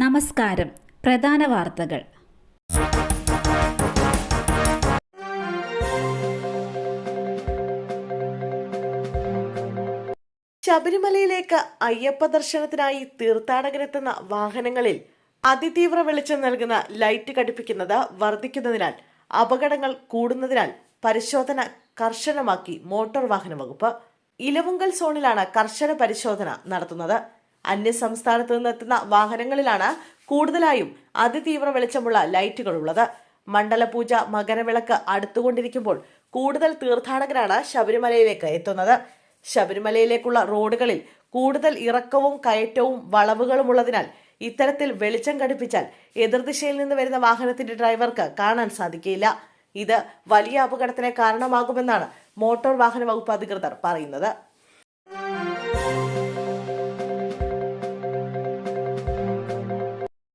നമസ്കാരം. പ്രധാന വാർത്തകൾ. ശബരിമലയിലേക്ക് അയ്യപ്പ ദർശനത്തിനായി തീർത്ഥാടകരെത്തുന്ന വാഹനങ്ങളിൽ അതിതീവ്ര വെളിച്ചം നൽകുന്ന ലൈറ്റ് ഘടിപ്പിക്കുന്നത് വർദ്ധിക്കുന്നതിനാൽ അപകടങ്ങൾ കൂടുന്നതിനാൽ പരിശോധന കർശനമാക്കി മോട്ടോർ വാഹന വകുപ്പ്. ഇലവുങ്കൽ സോണിലാണ് കർശന പരിശോധന നടത്തുന്നത്. അന്യസംസ്ഥാനത്ത് നിന്നെത്തുന്ന വാഹനങ്ങളിലാണ് കൂടുതലായും അതിതീവ്ര വെളിച്ചമുള്ള ലൈറ്റുകൾ ഉള്ളത്. മണ്ഡലപൂജ, മകരവിളക്ക് അടുത്തുകൊണ്ടിരിക്കുമ്പോൾ കൂടുതൽ തീർത്ഥാടകരാണ് ശബരിമലയിലേക്ക് എത്തുന്നത്. ശബരിമലയിലേക്കുള്ള റോഡുകളിൽ കൂടുതൽ ഇറക്കവും കയറ്റവും വളവുകളും ഉള്ളതിനാൽ ഇത്തരത്തിൽ വെളിച്ചം ഘടിപ്പിച്ചാൽ എതിർദിശയിൽ നിന്ന് വരുന്ന വാഹനത്തിന്റെ ഡ്രൈവർക്ക് കാണാൻ സാധിക്കില്ല. ഇത് വലിയ അപകടത്തിന് കാരണമാകുമെന്നാണ് മോട്ടോർ വാഹന വകുപ്പ് അധികൃതർ പറയുന്നത്.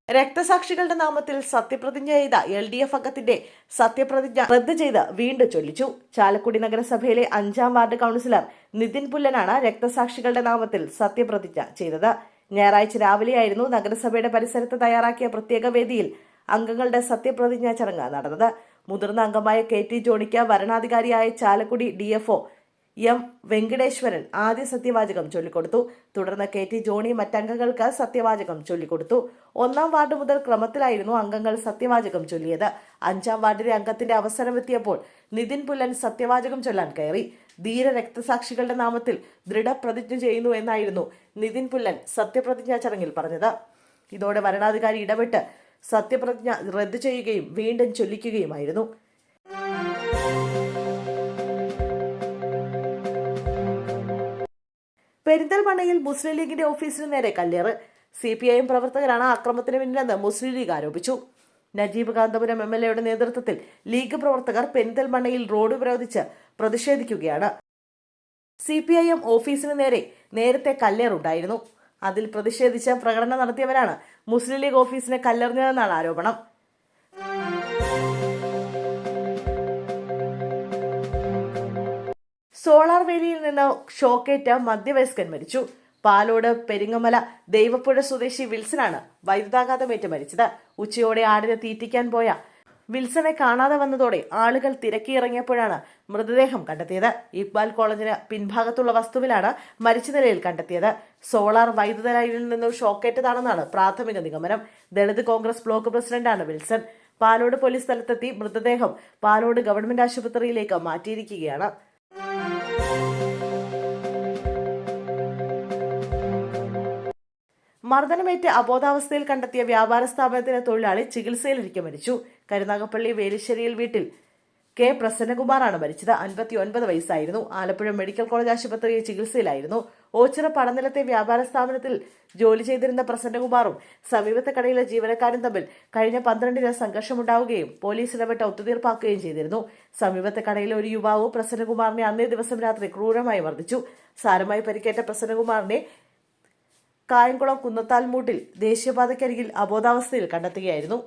രക്തസാക്ഷികളുടെ നാമത്തിൽ സത്യപ്രതിജ്ഞ ചെയ്ത LDF അംഗത്തിന്റെ സത്യപ്രതിജ്ഞ റദ്ദ് ചെയ്ത് വീണ്ടും ചൊല്ലിച്ചു. ചാലക്കുടി നഗരസഭയിലെ 5-ാം വാർഡ് കൌൺസിലർ നിതിൻ പുല്ലനാണ് രക്തസാക്ഷികളുടെ നാമത്തിൽ സത്യപ്രതിജ്ഞ ചെയ്തത്. ഞായറാഴ്ച രാവിലെയായിരുന്നു നഗരസഭയുടെ പരിസരത്ത് തയ്യാറാക്കിയ പ്രത്യേക വേദിയിൽ അംഗങ്ങളുടെ സത്യപ്രതിജ്ഞാ ചടങ്ങ് നടന്നത്. മുതിർന്ന അംഗമായ KT ജോണിക്ക് വരണാധികാരിയായ Chalakudy DFO M Venkateswaran ആദ്യ സത്യവാചകം ചൊല്ലിക്കൊടുത്തു. തുടർന്ന് KT ജോണി മറ്റംഗങ്ങൾക്ക് സത്യവാചകം ചൊല്ലിക്കൊടുത്തു. 1-ാം വാർഡ് മുതൽ ക്രമത്തിലായിരുന്നു അംഗങ്ങൾ സത്യവാചകം ചൊല്ലിയത്. 5-ാം വാർഡിലെ അംഗത്തിന്റെ അവസരമെത്തിയപ്പോൾ നിതിൻ പുല്ലൻ സത്യവാചകം ചൊല്ലാൻ കയറി. ധീര രക്തസാക്ഷികളുടെ നാമത്തിൽ ദൃഢപ്രതിജ്ഞ ചെയ്യുന്നു എന്നായിരുന്നു നിതിൻ പുല്ലൻ സത്യപ്രതിജ്ഞാ ചടങ്ങിൽ പറഞ്ഞത്. ഇതോടെ വരണാധികാരി ഇടപെട്ട് സത്യപ്രതിജ്ഞ റദ്ദു ചെയ്യുകയും വീണ്ടും ചൊല്ലിക്കുകയുമായിരുന്നു. പെരിന്തൽമണ്ണയിൽ മുസ്ലിം ലീഗിന്റെ ഓഫീസിന് നേരെ കല്ലേറ്. CPIM പ്രവർത്തകരാണ് അക്രമത്തിന് പിന്നിലെന്ന് മുസ്ലിം ലീഗ് ആരോപിച്ചു. നജീബ് കാന്തപുരം MLA നേതൃത്വത്തിൽ ലീഗ് പ്രവർത്തകർ പെരിന്തൽമണ്ണയിൽ റോഡ് ഉപരോധിച്ച് പ്രതിഷേധിക്കുകയാണ്. CPIM ഓഫീസിന് നേരെ നേരത്തെ കല്ലേറുണ്ടായിരുന്നു. അതിൽ പ്രതിഷേധിച്ച് പ്രകടനം നടത്തിയവരാണ് മുസ്ലിം ലീഗ് ഓഫീസിനെ കല്ലെറിഞ്ഞതെന്നാണ് ആരോപണം. സോളാർ വേലിയിൽ നിന്ന് ഷോക്കേറ്റ മധ്യവയസ്കൻ മരിച്ചു. പാലോട് പെരിങ്ങമല ദൈവപ്പുഴ സ്വദേശി വിൽസനാണ് വൈദ്യുതാഘാതമേറ്റ് മരിച്ചത്. ഉച്ചയോടെ ആടിനെ തീറ്റിക്കാൻ പോയ വിൽസനെ കാണാതെ വന്നതോടെ ആളുകൾ തിരക്കിയിറങ്ങിയപ്പോഴാണ് മൃതദേഹം കണ്ടെത്തിയത്. ഇക്ബാൽ കോളേജിന് പിൻഭാഗത്തുള്ള വസ്തുവിലാണ് മരിച്ച നിലയിൽ കണ്ടെത്തിയത്. സോളാർ വൈദ്യുത ലൈനിൽ നിന്നും ഷോക്കേറ്റതാണെന്നാണ് പ്രാഥമിക നിഗമനം. ദളിത് കോൺഗ്രസ് ബ്ലോക്ക് പ്രസിഡന്റാണ് വിൽസൺ. പാലോട് പോലീസ് സ്ഥലത്തെത്തി മൃതദേഹം പാലോട് ഗവൺമെന്റ് ആശുപത്രിയിലേക്ക് മാറ്റിയിരിക്കുകയാണ്. മർദ്ദനമേറ്റ് അബോധാവസ്ഥയിൽ കണ്ടെത്തിയ വ്യാപാര സ്ഥാപനത്തിലെ തൊഴിലാളി ചികിത്സയിലിരിക്കെ മരിച്ചു. കരുനാഗപ്പള്ളി വേലിശ്ശേരിയിൽ വീട്ടിൽ K പ്രസന്നകുമാറാണ് മരിച്ചത്. 59 വയസ്സായിരുന്നു. ആലപ്പുഴ മെഡിക്കൽ കോളേജ് ആശുപത്രിയിൽ ചികിത്സയിലായിരുന്നു. ഓച്ചിറ പടനിലത്തെ വ്യാപാര സ്ഥാപനത്തിൽ ജോലി ചെയ്തിരുന്ന പ്രസന്നകുമാറും സമീപത്തെ കടയിലെ ജീവനക്കാരും തമ്മിൽ കഴിഞ്ഞ 12-ന് സംഘർഷമുണ്ടാവുകയും പോലീസ് ഇടപെട്ട് ഒത്തുതീർപ്പാക്കുകയും ചെയ്തിരുന്നു. സമീപത്തെ കടയിലെ ഒരു യുവാവ് പ്രസന്നകുമാറിനെ അന്നേ ദിവസം രാത്രി ക്രൂരമായി മർദ്ദിച്ചു. സാരമായി പരിക്കേറ്റ പ്രസന്നകുമാറിനെ കായംകുളം കുന്നത്താൽമൂട്ടിൽ ദേശീയപാതയ്ക്കരികിൽ അബോധാവസ്ഥയിൽ കണ്ടെത്തുകയായിരുന്നു.